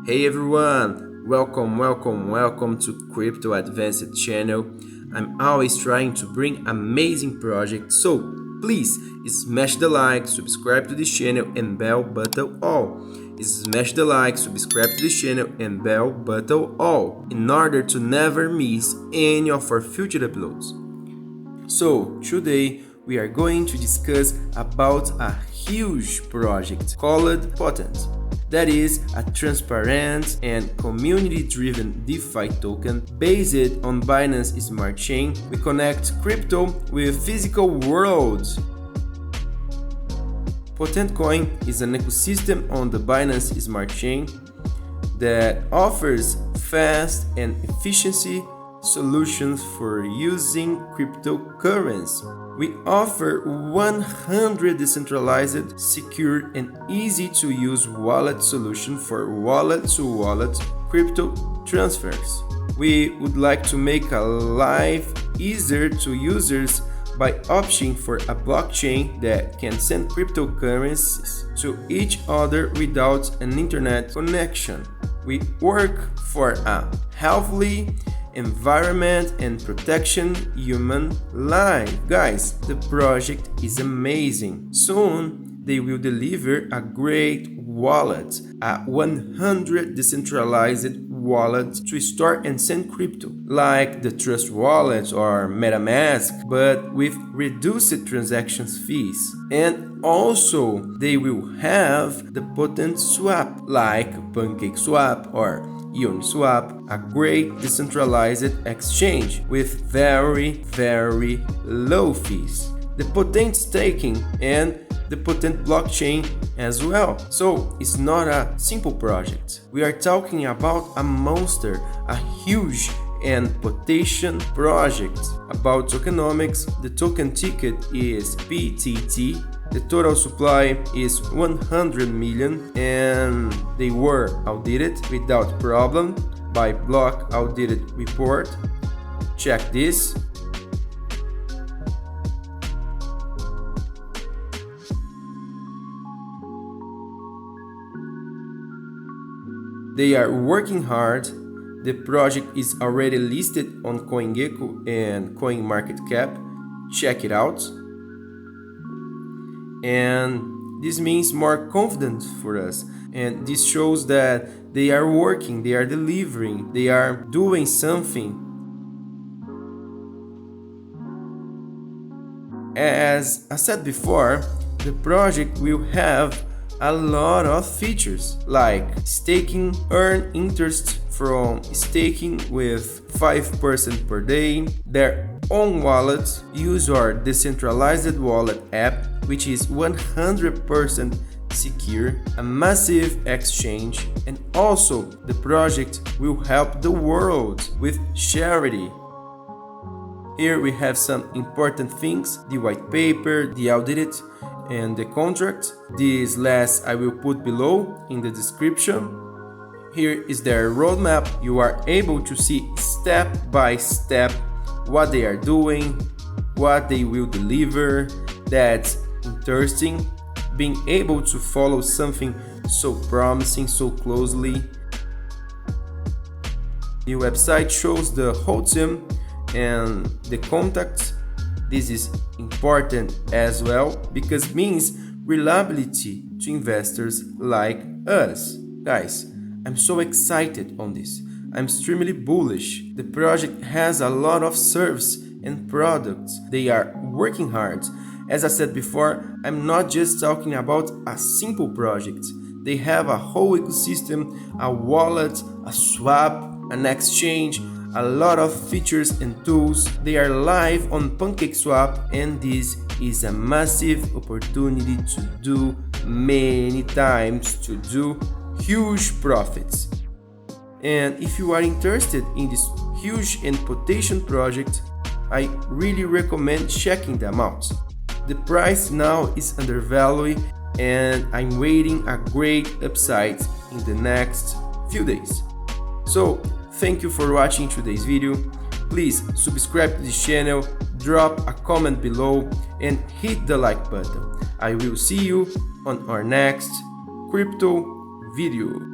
Hey everyone, welcome to CryptoAdvance channel. I'm always trying to bring amazing projects, so please smash the like, subscribe to this channel and bell button all. Smash the like, subscribe to this channel and bell button all in order to never miss any of our future uploads. So today we are going to discuss about a huge project called Potent. That is a transparent and community-driven DeFi token based on Binance Smart Chain. We connect crypto with physical worlds. Potent Coin is an ecosystem on the Binance Smart Chain that offers fast and efficiency solutions for using cryptocurrency. We offer 100 decentralized, secure, and easy-to-use wallet solution for wallet-to-wallet crypto transfers. We would like to make a life easier to users by opting for a blockchain that can send cryptocurrencies to each other without an internet connection. We work for a healthy environment and protection human life. Guys, the project is amazing. Soon they will deliver a great wallet, a 100 decentralized wallet to store and send crypto, like the Trust Wallet or MetaMask, but with reduced transactions fees. And also they will have the Potent Swap, like PancakeSwap or Uniswap, a great decentralized exchange with very low fees. The Potent staking and the Potent blockchain as well. So it's not a simple project. We are talking about a monster, a huge and potent project. About tokenomics, the token ticket is PTT. The total supply is 100 million and they were audited without problem by Block Audited Report. Check this. They are working hard. The project is already listed on CoinGecko and CoinMarketCap. Check it out. And this means more confidence for us. And this shows that they are working, they are delivering, they are doing something. As I said before, the project will have a lot of features like staking, earn interest from staking with 5% per day, their own wallet, use our decentralized wallet app, which is 100% secure, a massive exchange, and also the project will help the world with charity. Here we have some important things: the white paper, the audit, and the contract. This last I will put below in the description. Here is their roadmap. You are able to see step by step what they are doing, what they will deliver. That's interesting, being able to follow something so promising so closely. The website shows the whole team and the contacts. This is important as well because it means reliability to investors like us. Guys, I'm so excited on this. I'm extremely bullish. The project has a lot of service and products. They are working hard. As I said before, I'm not just talking about a simple project. They have a whole ecosystem, a wallet, a swap, an exchange, a lot of features and tools. They are live on PancakeSwap, and this is a massive opportunity to do many times, to do huge profits. And if you are interested in this huge and potent project, I really recommend checking them out. The price now is undervalued and I'm waiting a great upside in the next few days. So thank you for watching today's video. Please subscribe to this channel, drop a comment below and hit the like button. I will see you on our next crypto video.